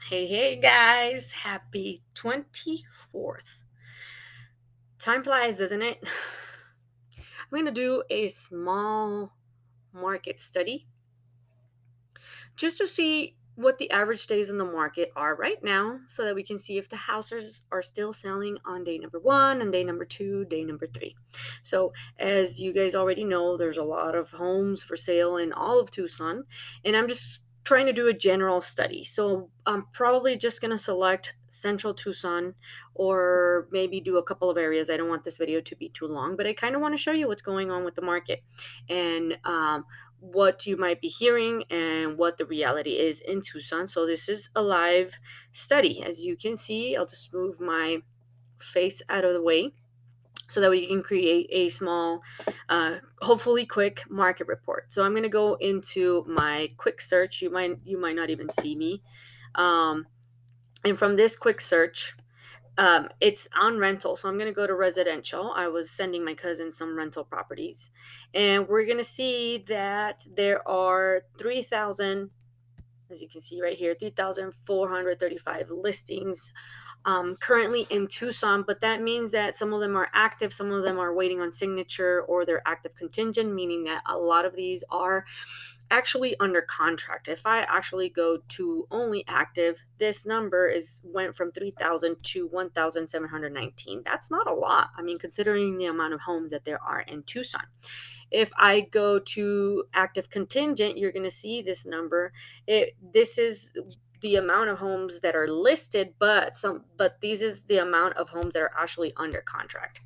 Hey guys, happy 24th. Time flies, doesn't it? I'm going to do a small market study just to see what the average days in the market are right now so that we can see if the houses are still selling on day number 1 and day number 2, day number 3. So, as you guys already know, there's a lot of homes for sale in all of Tucson, and I'm just trying to do a general study. So, I'm probably just going to select central Tucson or maybe do a couple of areas. I don't want this video to be too long, but I kind of want to show you what's going on with the market and what you might be hearing and what the reality is in Tucson. So, this is a live study. As you can see, I'll just move my face out of the way so that we can create a small, hopefully quick market report. So, I'm going to go into my quick search. You might not even see me. Um, and from this quick search, it's on rental. So I'm going to go to residential. I was sending my cousin some rental properties. And we're going to see that there are 3,000, as you can see right here, 3,435 listings currently in Tucson. But that means that some of them are active, some of them are waiting on signature, or they're active contingent, meaning that a lot of these are actually under contract. If I actually go to only active, this number is went from 3,000 to 1,719. That's not a lot. I mean, considering the amount of homes that there are in Tucson. If I go to active contingent, you're going to see this number. This is the amount of homes that are listed, but this is the amount of homes that are actually under contract.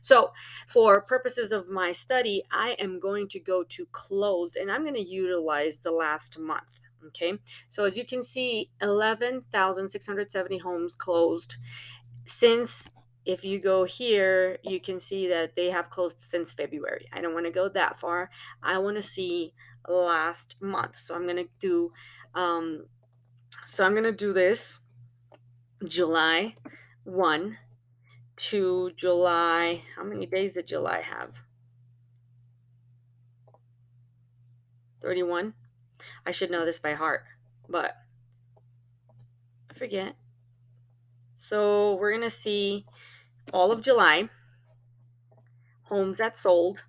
So, for purposes of my study, I am going to go to closed and I'm going to utilize the last month. Okay, so as you can see, 11,670 homes closed since. If you go here, you can see that they have closed since February. I don't want to go that far. I want to see last month. So I'm going to do this July 1 to July. How many days did July have? 31. I should know this by heart, but I forget. So we're going to see all of July homes that sold.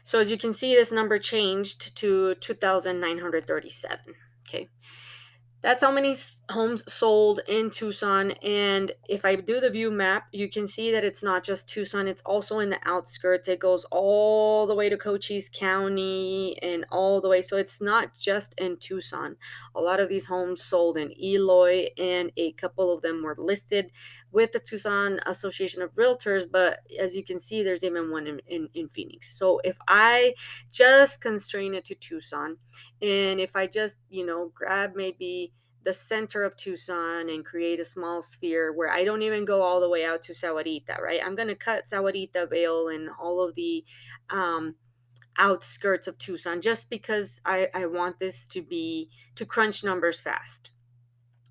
So as you can see, this number changed to 2,937. Okay. That's how many homes sold in Tucson. And if I do the view map, you can see that it's not just Tucson, it's also in the outskirts. It goes all the way to Cochise County and all the way. So it's not just in Tucson. A lot of these homes sold in Eloy, and a couple of them were listed with the Tucson Association of Realtors. But as you can see, there's even one in Phoenix. So if I just constrain it to Tucson, and if I just, grab maybe the center of Tucson and create a small sphere where I don't even go all the way out to Sahuarita, right? I'm going to cut Sahuarita, Vale, and all of the outskirts of Tucson just because I want this to crunch numbers fast.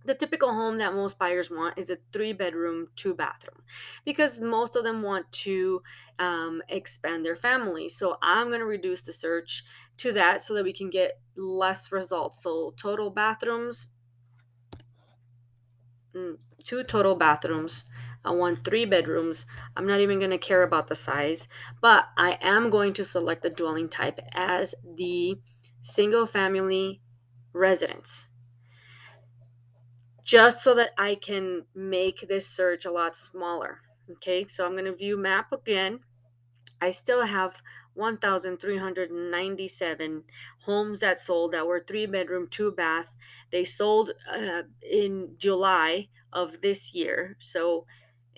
The typical home that most buyers want is a 3-bedroom, 2-bathroom because most of them want to expand their family. So I'm going to reduce the search to that so that we can get less results. So total bathrooms, 2 total bathrooms. I want 3 bedrooms. I'm not even going to care about the size, but I am going to select the dwelling type as the single family residence, just so that I can make this search a lot smaller. Okay, so I'm going to view map again. I still have 1,397 homes that sold that were 3-bedroom, 2-bath. They sold in July of this year. So,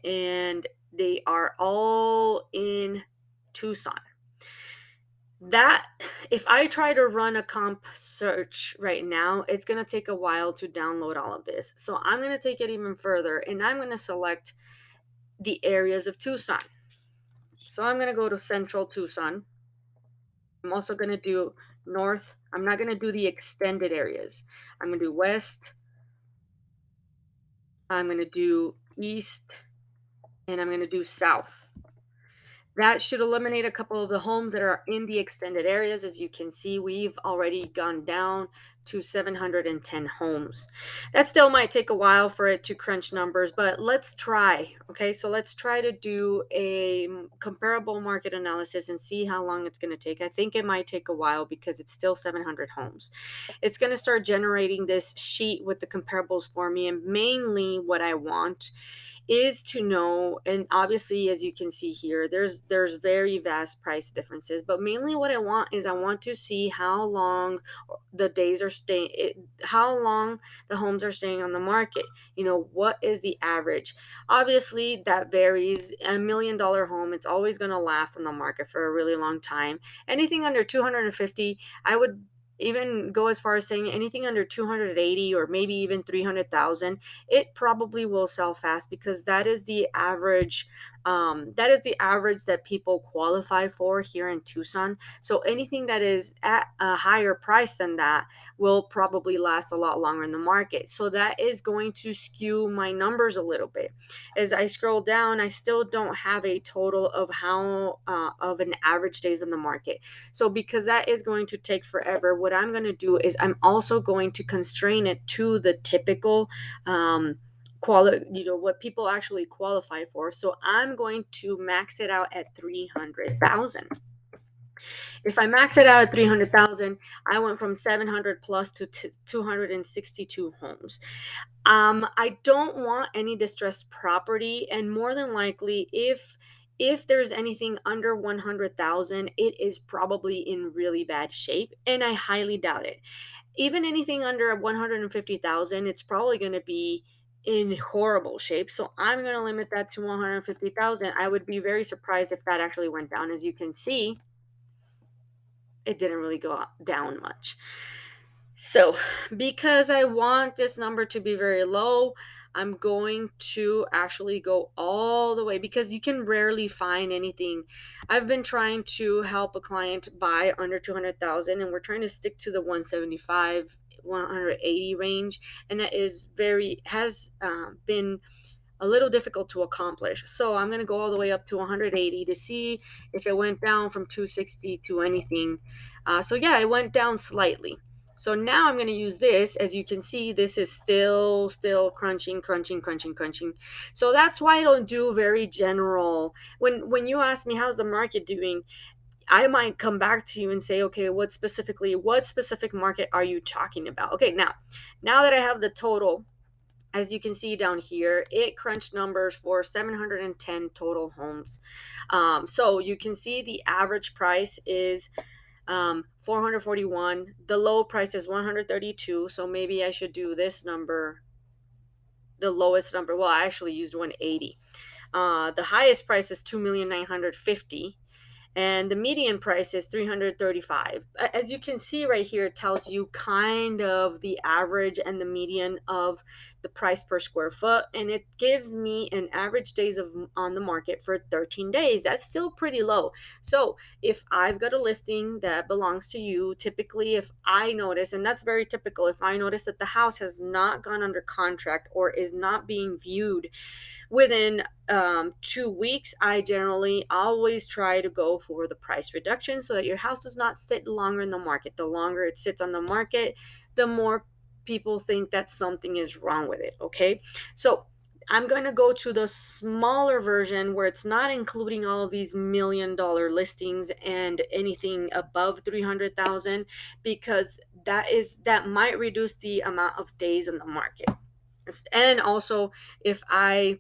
and they are all in Tucson. That, if I try to run a comp search right now, it's going to take a while to download all of this. So I'm going to take it even further and I'm going to select the areas of Tucson. So I'm going to go to central Tucson. I'm also going to do north. I'm not going to do the extended areas. I'm going to do west. I'm going to do east. And I'm going to do south. That should eliminate a couple of the homes that are in the extended areas. As you can see, we've already gone down to 710 homes. That still might take a while for it to crunch numbers, but let's try. Okay, so let's try to do a comparable market analysis and see how long it's going to take. I think it might take a while because it's still 700 homes. It's going to start generating this sheet with the comparables for me, and mainly what I want is to know, and obviously as you can see here, there's very vast price differences, but mainly what I want is I want to see how long the days are staying, how long the homes are staying on the market. What is the average? Obviously that varies. $1 million home, it's always going to last on the market for a really long time. Anything under 250, I would even go as far as saying anything under 280 or maybe even 300,000, it probably will sell fast because that is the average. That is the average that people qualify for here in Tucson. So anything that is at a higher price than that will probably last a lot longer in the market. So that is going to skew my numbers a little bit. As I scroll down, I still don't have a total of how of an average days on the market. So because that is going to take forever, what I'm going to do is I'm also going to constrain it to the typical what people actually qualify for. So I'm going to max it out at 300,000. If I max it out at 300,000, I went from 700 plus to 262 homes. I don't want any distressed property, and more than likely, if there's anything under 100,000, it is probably in really bad shape, and I highly doubt it. Even anything under 150,000, it's probably going to be in horrible shape. So I'm going to limit that to 150,000. I would be very surprised if that actually went down. As you can see, it didn't really go down much. So, because I want this number to be very low, I'm going to actually go all the way because you can rarely find anything. I've been trying to help a client buy under 200,000, and we're trying to stick to the 175, 180 range, and that is has been a little difficult to accomplish. So I'm going to go all the way up to 180 to see if it went down from 260 to anything. So yeah, it went down slightly. So now I'm going to use this. As you can see, this is still crunching, crunching, crunching, crunching. So that's why I don't do very general. When you ask me how's the market doing, I might come back to you and say, okay, what specific market are you talking about? Okay, now that I have the total, as you can see down here, it crunched numbers for 710 total homes. So you can see the average price is 441. The low price is 132. So maybe I should do this number, the lowest number. Well, I actually used 180. The highest price is 2,950,000, and the median price is 335. As you can see right here, it tells you kind of the average and the median of the price per square foot, and it gives me an average days of on the market for 13 days. That's still pretty low. So if I've got a listing that belongs to you, typically if I notice, and that's very typical, if I notice that the house has not gone under contract or is not being viewed within 2 weeks, I generally always try to go for the price reduction so that your house does not sit longer in the market. The longer it sits on the market, the more people think that something is wrong with it. Okay, so I'm going to go to the smaller version where it's not including all of these $1 million listings and anything above 300,000, because that might reduce the amount of days in the market. And also, if I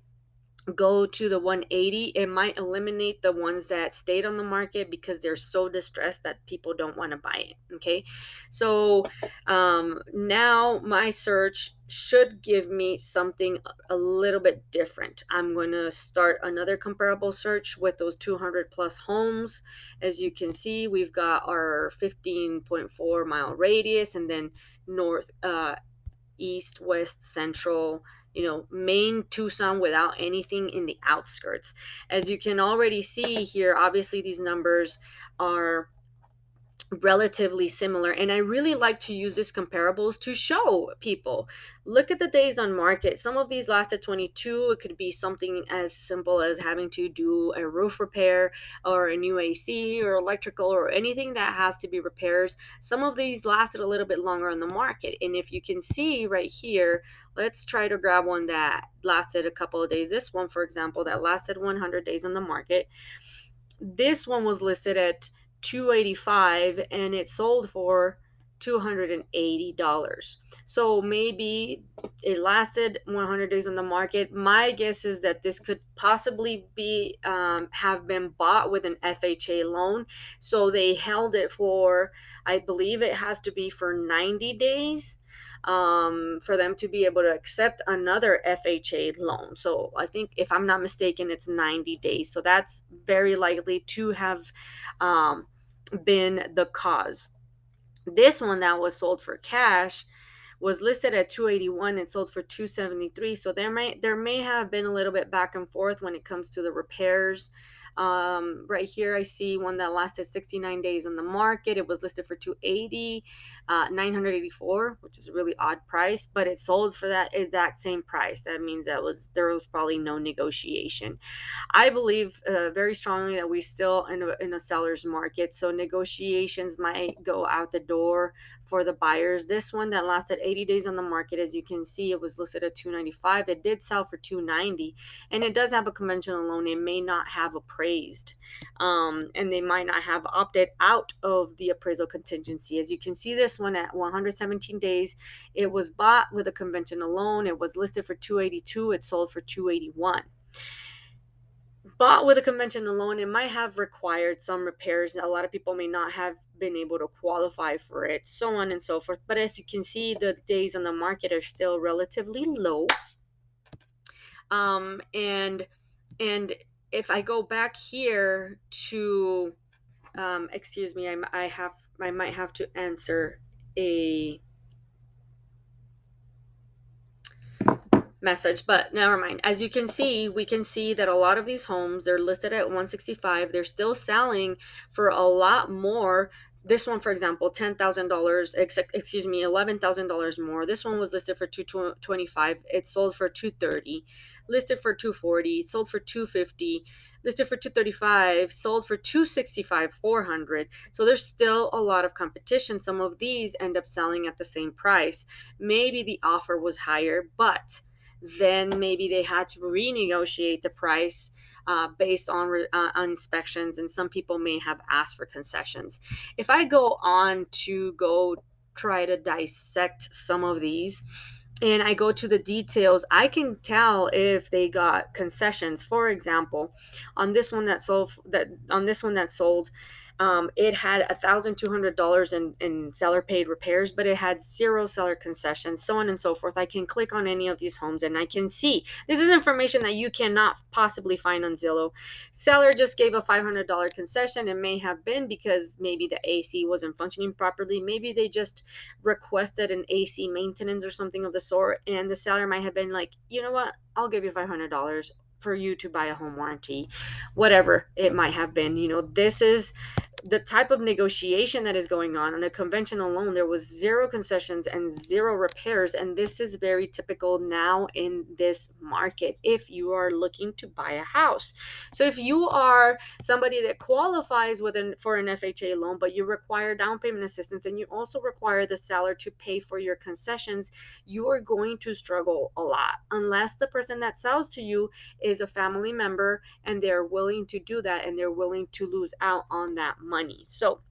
go to the 180, it might eliminate the ones that stayed on the market because they're so distressed that people don't want to buy it. Okay, so now my search should give me something a little bit different. I'm going to start another comparable search with those 200 plus homes. As you can see, we've got our 15.4 mile radius, and then north, east, west, central, main Tucson without anything in the outskirts. As you can already see here, obviously these numbers are relatively similar. And I really like to use this comparables to show people, look at the days on market. Some of these lasted 22. It could be something as simple as having to do a roof repair or a new AC or electrical or anything that has to be repairs. Some of these lasted a little bit longer on the market. And if you can see right here, let's try to grab one that lasted a couple of days. This one, for example, that lasted 100 days on the market. This one was listed at 285 and it sold for $280. So maybe it lasted 100 days on the market. My guess is that this could possibly be have been bought with an FHA loan. So they held it for, I believe it has to be for 90 days for them to be able to accept another FHA loan. So I think, if I'm not mistaken, it's 90 days. So that's very likely to have been the cause. This one that was sold for cash was listed at 281 and sold for 273. So there may have been a little bit back and forth when it comes to the repairs. Right here I see one that lasted 69 days on the market. It was listed for 280, 984, which is a really odd price, but it sold for that exact same price. That means there was probably no negotiation. I believe very strongly that we still in a seller's market, so negotiations might go out the door for the buyers. This one that lasted 80 days on the market, as you can see, it was listed at 295. It did sell for 290, and it does have a conventional loan. It may not have appraised, and they might not have opted out of the appraisal contingency. As you can see, this one at 117 days, it was bought with a conventional loan. It was listed for 282. It sold for 281. Bought with a conventional loan, it might have required some repairs. A lot of people may not have been able to qualify for it, so on and so forth. But as you can see, the days on the market are still relatively low. And if I go back here to, excuse me, I might have to answer a message, but never mind. As you can see, we can see that a lot of these homes, they're listed at 165. They're still selling for a lot more. This one, for example, $10,000, excuse me, $11,000 more. This one was listed for 225. It sold for 230. Listed for 240. Sold for 250. Listed for 235. Sold for 265, 400. So there's still a lot of competition. Some of these end up selling at the same price. Maybe the offer was higher, but then maybe they had to renegotiate the price based on inspections, and some people may have asked for concessions. If I go on to go try to dissect some of these and I go to the details, I can tell if they got concessions. For example, on this one that sold, it had $1,200 in seller paid repairs, but it had zero seller concessions, so on and so forth. I can click on any of these homes and I can see this is information that you cannot possibly find on Zillow. Seller just gave a $500 concession. It may have been because maybe the AC wasn't functioning properly. Maybe they just requested an AC maintenance or something of the sort, and the seller might have been like, you know what, I'll give you $500 for you to buy a home warranty, whatever it might have been. This is the type of negotiation that is going on a conventional loan. There was zero concessions and zero repairs, and this is very typical now in this market if you are looking to buy a house. So if you are somebody that qualifies for an FHA loan, but you require down payment assistance and you also require the seller to pay for your concessions, you are going to struggle a lot unless the person that sells to you is a family member and they're willing to do that and they're willing to lose out on that money. So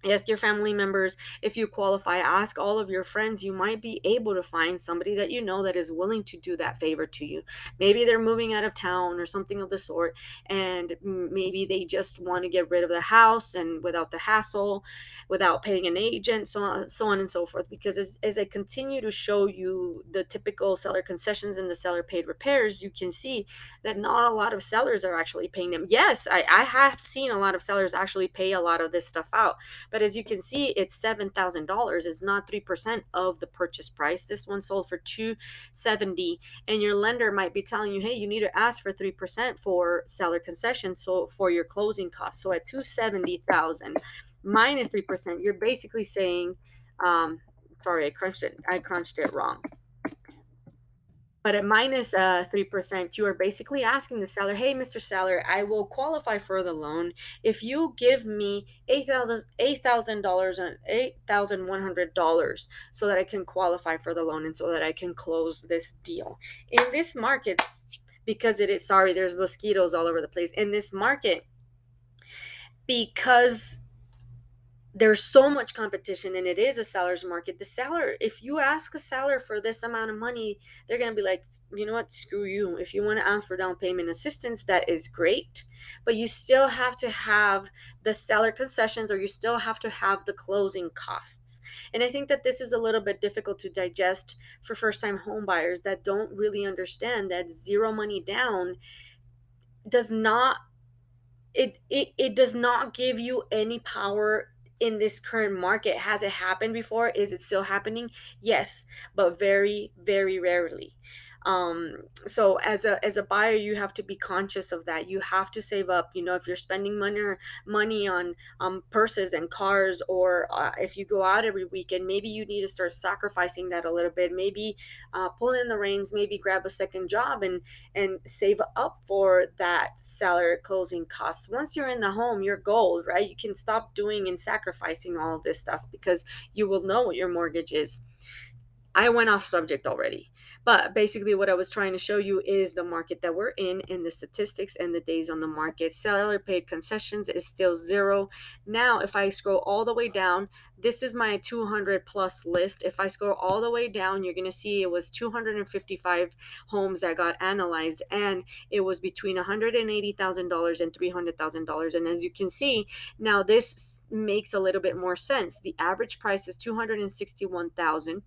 ask your family members if you qualify. Ask all of your friends. You might be able to find somebody that you know that is willing to do that favor to you. Maybe they're moving out of town or something of the sort, and maybe they just want to get rid of the house and without the hassle, without paying an agent, so on and so forth. Because as I continue to show you the typical seller concessions and the seller paid repairs, you can see that not a lot of sellers are actually paying them. Yes, I have seen a lot of sellers actually pay a lot of this stuff out. But as you can see, it's $7,000. It's not 3% of the purchase price. This one sold for $270, and your lender might be telling you, hey, you need to ask for 3% for seller concessions, so for your closing costs. So at $270,000, minus 3%, you're basically saying, um, sorry, I crunched it wrong. But at minus 3%, you are basically asking the seller, hey, Mr. Seller, I will qualify for the loan if you give me $8,000 and $8,100 so that I can qualify for the loan and so that I can close this deal. In this market, because it is, sorry, there's mosquitoes all over the place. In this market, because there's so much competition and it is a seller's market, the seller, if you ask a seller for this amount of money, they're going to be like, you know what, screw you. If you want to ask for down payment assistance, that is great, but you still have to have the seller concessions, or you still have to have the closing costs. And I think that this is a little bit difficult to digest for first time home buyers that don't really understand that zero money down does not, it does not give you any power in this current market. Has it happened before? Is it still happening? Yes, but very, very rarely. So as a buyer, you have to be conscious of that. You have to save up. If you're spending money on purses and cars, or if you go out every weekend, maybe you need to start sacrificing that a little bit. Maybe pull in the reins, maybe grab a second job and save up for that seller closing costs. Once you're in the home, you're gold, right? You can stop doing and sacrificing all of this stuff because you will know what your mortgage is. I went off subject already. But basically, what I was trying to show you is the market that we're in and the statistics and the days on the market. Seller paid concessions is still zero. Now, if I scroll all the way down, this is my 200 plus list. If I scroll all the way down, you're going to see it was 255 homes that got analyzed, and it was between $180,000 and $300,000. And as you can see, now this makes a little bit more sense. The average price is 261,000.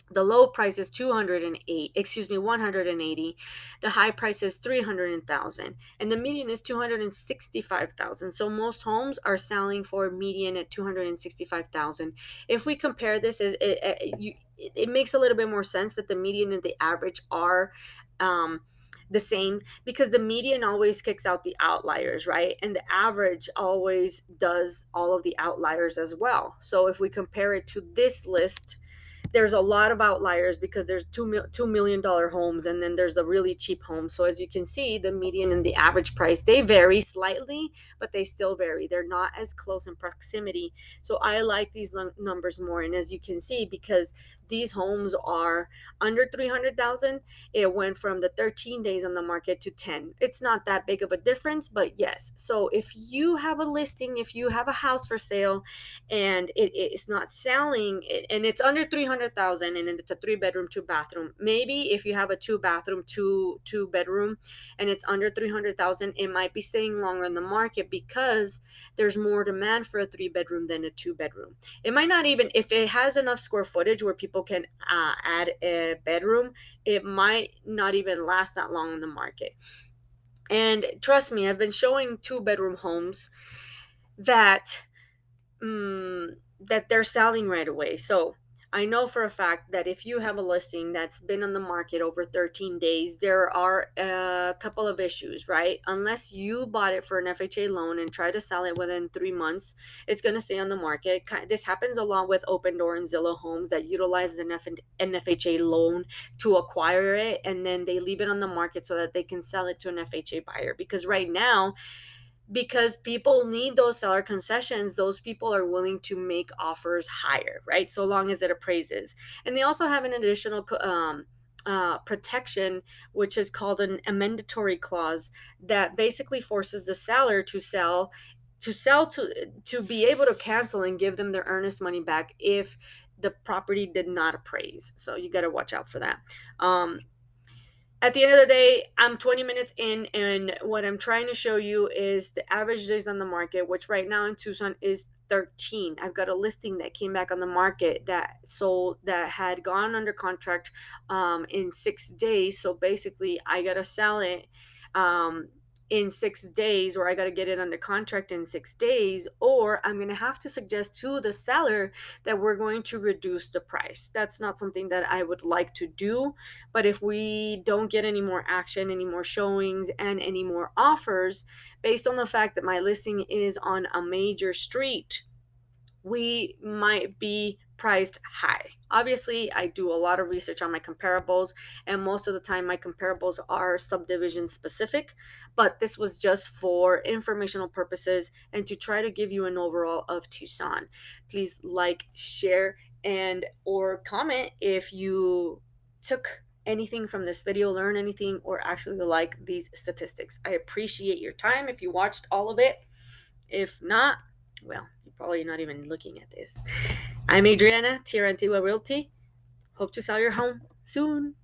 The low price is 180. The high price is 300,000, and the median is 265,000. So most homes are selling for median at 265,000. If we compare this, it makes a little bit more sense that the median and the average are the same, because the median always kicks out the outliers, right? And the average always does all of the outliers as well. So if we compare it to this list, there's a lot of outliers because there's $2 million homes, and then there's a really cheap home. So as you can see, the median and the average price, they vary slightly, but they still vary. They're not as close in proximity. So I like these numbers more. And as you can see, because these homes are under 300,000, it went from the 13 days on the market to 10. It's not that big of a difference, but yes. So if you have a listing, if you have a house for sale and it's not selling, and it's under 300,000 and it's a 3 bedroom 2 bathroom, maybe if you have a 2 bathroom 2 bedroom and it's under 300,000, it might be staying longer in the market because there's more demand for a 3 bedroom than a 2 bedroom. It might not even, if it has enough square footage where people can add a bedroom, it might not even last that long in the market. And trust me, I've been showing 2 bedroom homes that that they're selling right away. So I know for a fact that if you have a listing that's been on the market over 13 days, there are a couple of issues, right? Unless you bought it for an FHA loan and try to sell it within 3 months, it's going to stay on the market. This happens a lot with Open Door and Zillow Homes that utilize an FHA loan to acquire it, and then they leave it on the market so that they can sell it to an FHA buyer. Because right now, because people need those seller concessions, those people are willing to make offers higher, right? So long as it appraises. And they also have an additional protection, which is called a mandatory clause, that basically forces the seller to be able to cancel and give them their earnest money back if the property did not appraise. So you got to watch out for that. At the end of the day, I'm 20 minutes in, and what I'm trying to show you is the average days on the market, which right now in Tucson is 13. I've got a listing that came back on the market that sold, that had gone under contract in 6 days. So basically, I got to sell it in 6 days, or I got to get it under contract in 6 days, or I'm going to have to suggest to the seller that we're going to reduce the price. That's not something that I would like to do. But if we don't get any more action, any more showings, and any more offers, based on the fact that my listing is on a major street, we might be priced high. Obviously, I do a lot of research on my comparables, and most of the time, my comparables are subdivision specific. But this was just for informational purposes and to try to give you an overall of Tucson. Please like, share, and or comment if you took anything from this video, learn anything, or actually like these statistics. I appreciate your time if you watched all of it. If not, well, you're probably not even looking at this. I'm Adriana, Tierra Antigua Realty. Hope to sell your home soon.